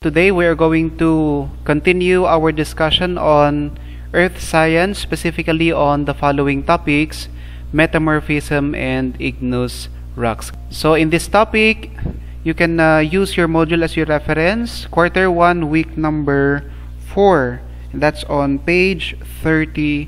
Today we are going to continue our discussion on earth science, specifically on the following topics: metamorphism and igneous rocks. So in this topic, you can use your module as your reference, quarter 1, week number 4. And that's on page 32.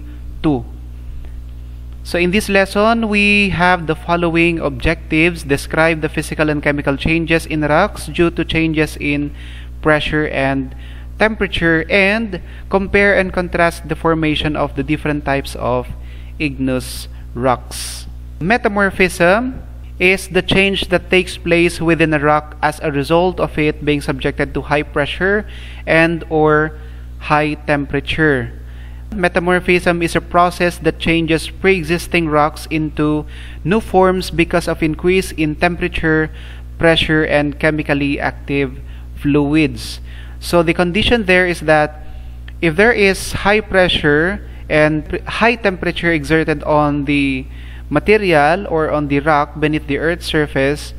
So in this lesson, we have the following objectives: describe the physical and chemical changes in rocks due to changes in pressure and temperature, and compare and contrast the formation of the different types of igneous rocks. Metamorphism is the change that takes place within a rock as a result of it being subjected to high pressure and or high temperature. Metamorphism is a process that changes pre-existing rocks into new forms because of increase in temperature, pressure, and chemically active fluids. So the condition there is that if there is high pressure and high temperature exerted on the material or on the rock beneath the Earth's surface,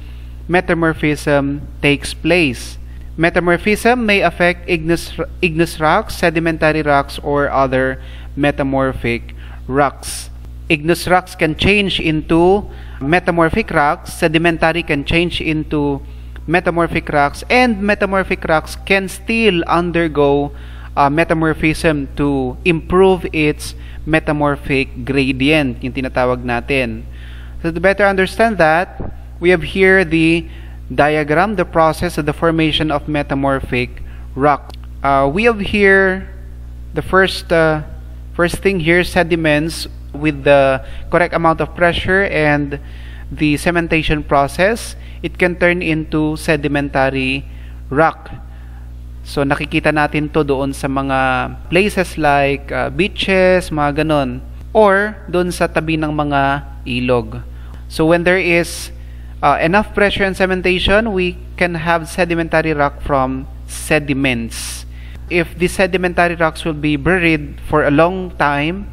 metamorphism takes place. Metamorphism may affect igneous rocks, sedimentary rocks, or other metamorphic rocks. Igneous rocks can change into metamorphic rocks, sedimentary can change into metamorphic rocks, and metamorphic rocks can still undergo metamorphism to improve its metamorphic gradient, yung tinatawag natin. So to better understand that, we have here the diagram, the process of the formation of metamorphic rock. We have here the first thing here, sediments with the correct amount of pressure and the cementation process. It can turn into sedimentary rock. So nakikita natin to doon sa mga places like beaches, mga ganon, or doon sa tabi ng mga ilog. So when there is enough pressure and cementation, we can have sedimentary rock from sediments. If the sedimentary rocks will be buried for a long time,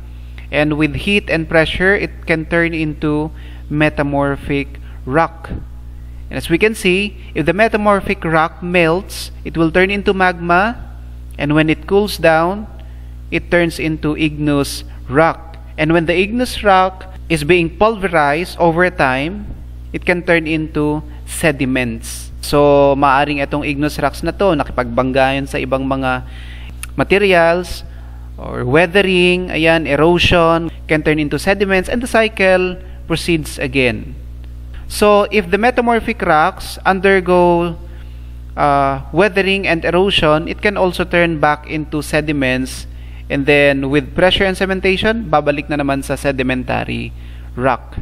and with heat and pressure, it can turn into metamorphic rock. And as we can see, if the metamorphic rock melts, it will turn into magma, and when it cools down, it turns into igneous rock. And when the igneous rock is being pulverized over time, it can turn into sediments. So, maaring itong igneous rocks na to nakipagbangga yun sa ibang mga materials or weathering, ayan, erosion, can turn into sediments, and the cycle proceeds again. So, if the metamorphic rocks undergo weathering and erosion, it can also turn back into sediments, and then with pressure and cementation, babalik na naman sa sedimentary rock.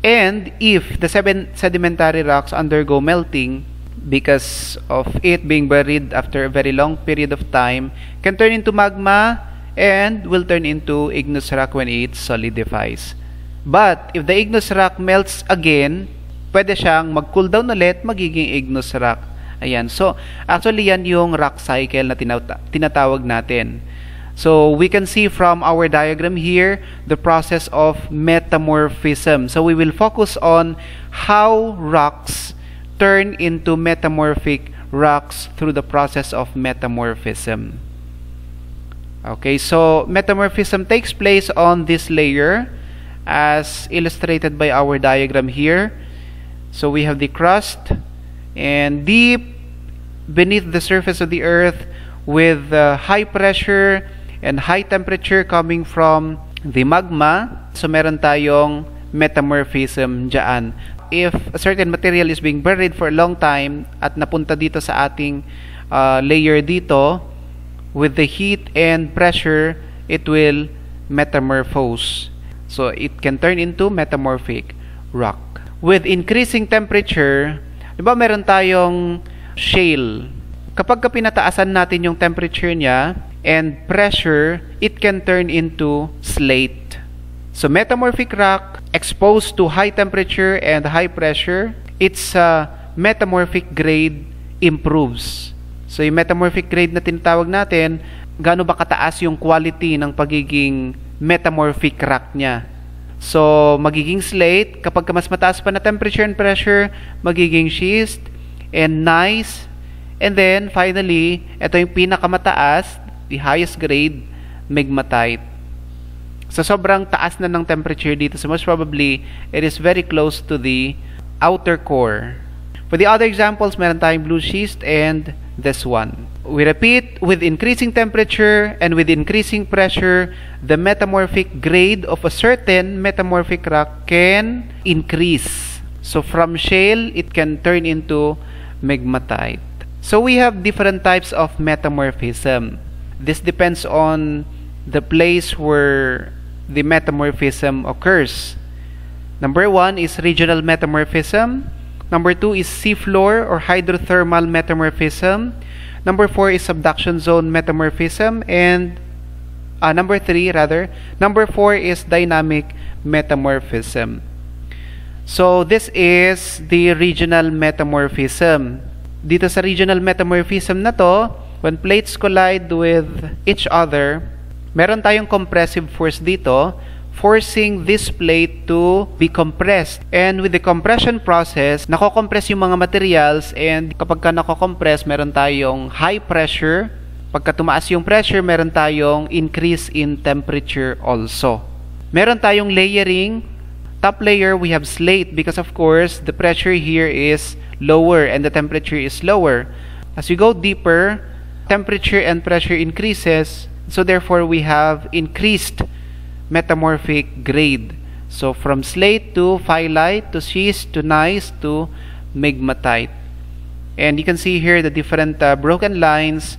And if the sedimentary rocks undergo melting because of it being buried after a very long period of time, can turn into magma and will turn into igneous rock when it solidifies. But if the igneous rock melts again, pwede siyang mag-cool down ulit, magiging igneous rock. Ayan. So, actually yan yung rock cycle na tinatawag natin. So, we can see from our diagram here the process of metamorphism. So, we will focus on how rocks turn into metamorphic rocks through the process of metamorphism. Okay, so metamorphism takes place on this layer as illustrated by our diagram here. So, we have the crust, and deep beneath the surface of the earth with high pressure and high temperature coming from the magma. So, meron tayong metamorphism dyan. If a certain material is being buried for a long time at napunta dito sa ating layer dito, with the heat and pressure, it will metamorphose. So, it can turn into metamorphic rock. With increasing temperature, di ba meron tayong shale? Kapag pinataasan natin yung temperature niya and pressure, it can turn into slate. So, metamorphic rock exposed to high temperature and high pressure, its metamorphic grade improves. So, yung metamorphic grade na tinatawag natin, gaano ba kataas yung quality ng pagiging metamorphic rock niya? So, magiging slate. Kapag mas mataas pa na temperature and pressure, magiging schist and gneiss And then, finally, ito yung pinakamataas, the highest grade, migmatite. So, sobrang taas na ng temperature dito. So, most probably, it is very close to the outer core. For the other examples, meron tayong blue schist and this one. We repeat, with increasing temperature and with increasing pressure, the metamorphic grade of a certain metamorphic rock can increase. So, from shale, it can turn into migmatite. So we have different types of metamorphism. This depends on the place where the metamorphism occurs. Number 1 is regional metamorphism. Number 2 is seafloor or hydrothermal metamorphism. Number 4 is subduction zone metamorphism. And number 4 is dynamic metamorphism. So this is the regional metamorphism. Dito sa regional metamorphism na to, when plates collide with each other, meron tayong compressive force dito, forcing this plate to be compressed. And with the compression process, nako-compress yung mga materials, and kapag ka nako-compress, meron tayong high pressure. Pagka tumaas yung pressure, meron tayong increase in temperature also. Meron tayong layering. Top layer, we have slate because of course, the pressure here is lower and the temperature is lower. As you go deeper, temperature and pressure increases, so therefore we have increased metamorphic grade. So from slate to phyllite to schist to gneiss to migmatite. And you can see here the different broken lines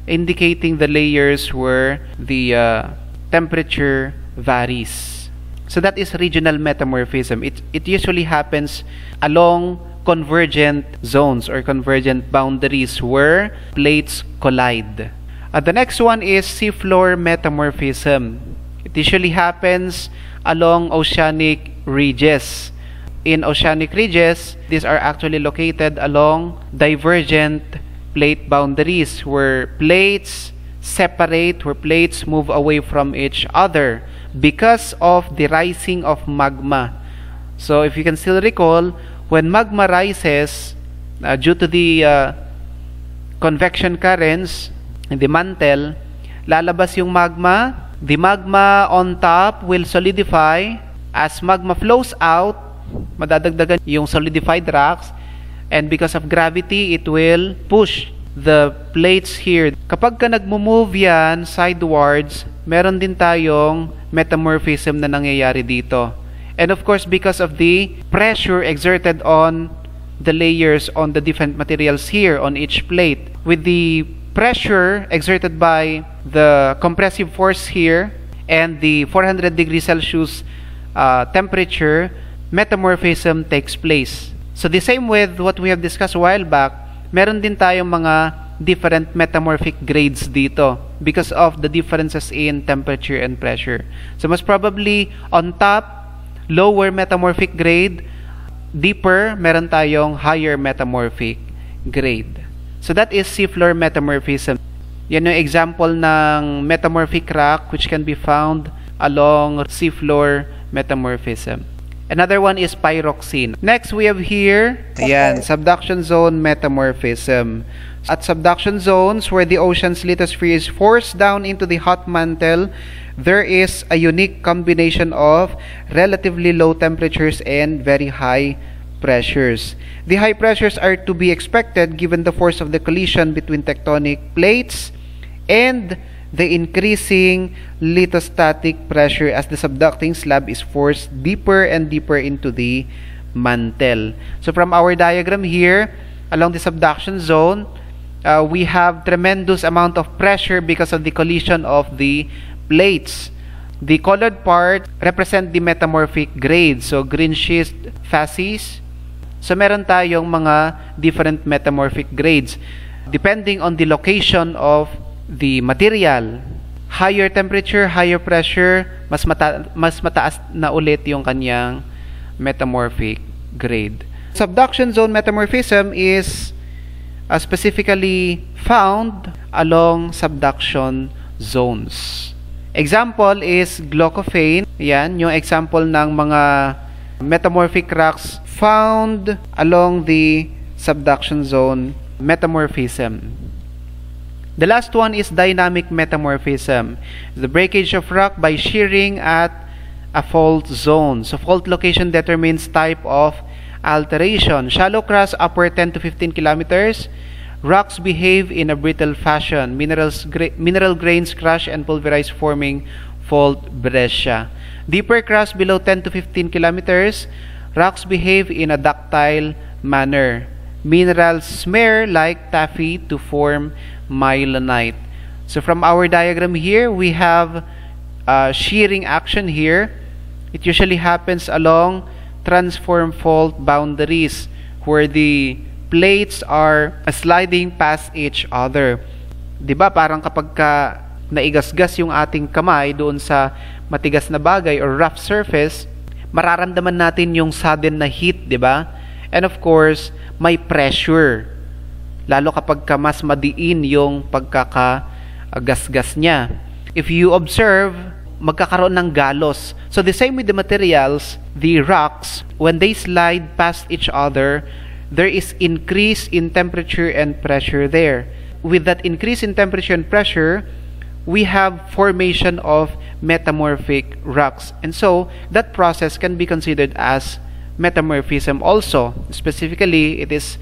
indicating the layers where the temperature varies. So that is regional metamorphism. It usually happens along convergent zones or convergent boundaries where plates collide. The next one is seafloor metamorphism. It usually happens along oceanic ridges. In oceanic ridges, these are actually located along divergent plate boundaries where plates separate, where plates move away from each other because of the rising of magma. So if you can still recall, when magma rises due to the convection currents in the mantle, lalabas yung magma. The magma on top will solidify. As magma flows out, madadagdagan yung solidified rocks, and because of gravity, it will push the plates here. Kapag ka nagmo-move yan sidewards, meron din tayong metamorphism na nangyayari dito. And of course, because of the pressure exerted on the layers on the different materials here on each plate, with the pressure exerted by the compressive force here and the 400 degrees Celsius temperature, metamorphism takes place. So the same with what we have discussed a while back, meron din tayong mga different metamorphic grades dito because of the differences in temperature and pressure. So most probably on top, lower metamorphic grade, deeper, meron tayong higher metamorphic grade. So that is seafloor metamorphism. Yan yung example ng metamorphic rock which can be found along seafloor metamorphism. Another one is pyroxene. Next, we have here, ayan, subduction zone metamorphism. At subduction zones where the ocean's lithosphere is forced down into the hot mantle, there is a unique combination of relatively low temperatures and very high pressures. The high pressures are to be expected given the force of the collision between tectonic plates and the increasing lithostatic pressure as the subducting slab is forced deeper and deeper into the mantle. So from our diagram here, along the subduction zone, we have tremendous amount of pressure because of the collision of the plates. The colored part represent the metamorphic grade. So green schist facies. So meron tayong mga different metamorphic grades depending on the location of the material. Higher temperature, higher pressure, mas mataas na ulit yung kanyang metamorphic grade. Subduction zone metamorphism is specifically found along subduction zones. Example is glaucophane. Yan, yung example ng mga metamorphic rocks found along the subduction zone metamorphism. The last one is dynamic metamorphism, the breakage of rock by shearing at a fault zone. So fault location determines type of alteration. Shallow crust upward 10 to 15 kilometers. Rocks behave in a brittle fashion. Mineral grains crush and pulverize, forming fault breccia. Deeper crust below 10 to 15 kilometers. Rocks behave in a ductile manner. Minerals smear like taffy to form myelinite. So from our diagram here, we have shearing action here. It usually happens along transform fault boundaries where the plates are sliding past each other. 'Di ba parang kapag naigasgas yung ating kamay doon sa matigas na bagay or rough surface, mararamdaman natin yung sudden na heat, 'di ba? And of course, may pressure. Lalo kapag mas madiin yung pagkakagasgas niya. If you observe, magkakaroon ng galos. So the same with the materials, the rocks, when they slide past each other, there is increase in temperature and pressure there. With that increase in temperature and pressure, we have formation of metamorphic rocks. And so that process can be considered as metamorphism also. Specifically, it is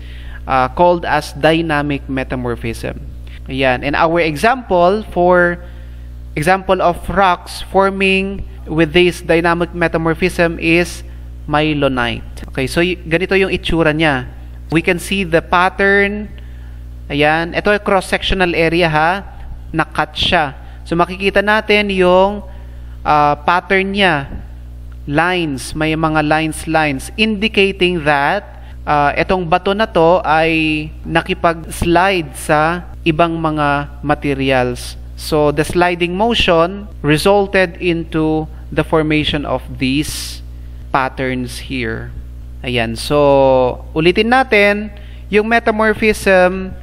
called as dynamic metamorphism. Ayan. And our example of rocks forming with this dynamic metamorphism is myelinite. Okay, so ganito yung itsura niya. We can see the pattern. Ayan. Ito ay cross-sectional area ha. Nakat siya. So makikita natin yung pattern niya. Lines. May mga lines indicating that etong bato na to ay nakipag-slide sa ibang mga materials. So the sliding motion resulted into the formation of these patterns here. Ayan. So ulitin natin, yung metamorphism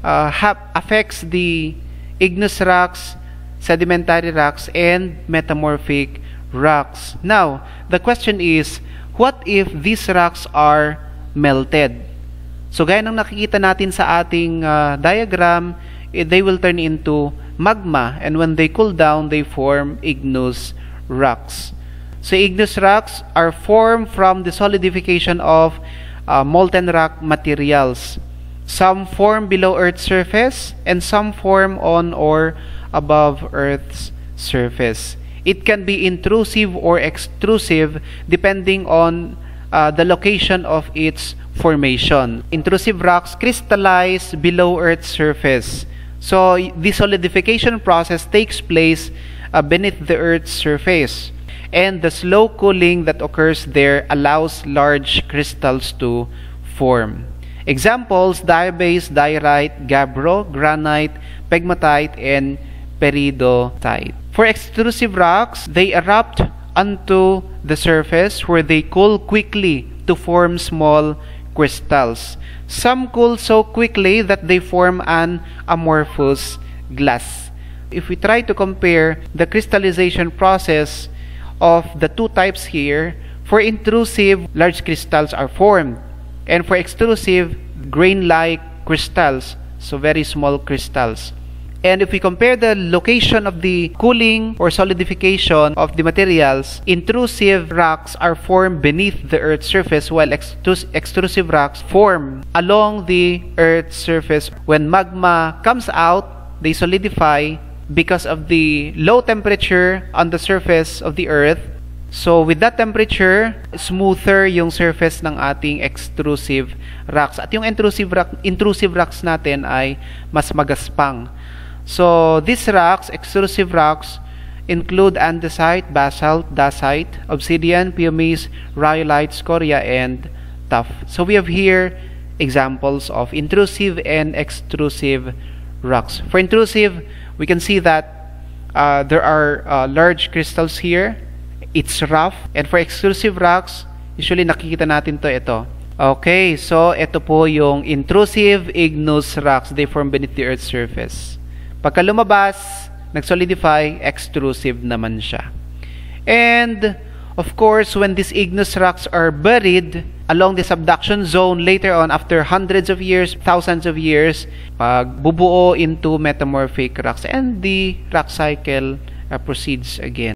affects the igneous rocks, sedimentary rocks, and metamorphic rocks. Now, the question is, what if these rocks are melted? So gaya ng nakikita natin sa ating diagram, they will turn into magma, and when they cool down, they form igneous rocks. So igneous rocks are formed from the solidification of molten rock materials. Some form below Earth's surface, and some form on or above Earth's surface. It can be intrusive or extrusive depending on the location of its formation. Intrusive rocks crystallize below Earth's surface. So the solidification process takes place beneath the Earth's surface. And the slow cooling that occurs there allows large crystals to form. Examples: diabase, diorite, gabbro, granite, pegmatite, and peridotite. For extrusive rocks, they erupt onto the surface where they cool quickly to form small crystals. Some cool so quickly that they form an amorphous glass. If we try to compare the crystallization process of the two types here, for intrusive, large crystals are formed. And for extrusive, grain-like crystals, so very small crystals. And if we compare the location of the cooling or solidification of the materials, intrusive rocks are formed beneath the Earth's surface, while extrusive rocks form along the Earth's surface. When magma comes out, they solidify because of the low temperature on the surface of the Earth. So with that temperature, smoother yung surface ng ating extrusive rocks. At yung intrusive rocks natin ay mas magaspang. So these rocks, extrusive rocks, include andesite, basalt, dacite, obsidian, pumice, rhyolite, scoria, and tuff. So we have here examples of intrusive and extrusive rocks. For intrusive, we can see that there are large crystals here. It's rough. And for extrusive rocks, usually nakikita natin ito. Okay, so ito po yung intrusive igneous rocks. They form beneath the Earth's surface. Pagka lumabas, nag-solidify, extrusive naman siya. And Of course, when these igneous rocks are buried along the subduction zone later on, after hundreds of years, thousands of years, bubuo into metamorphic rocks, and the rock cycle proceeds again.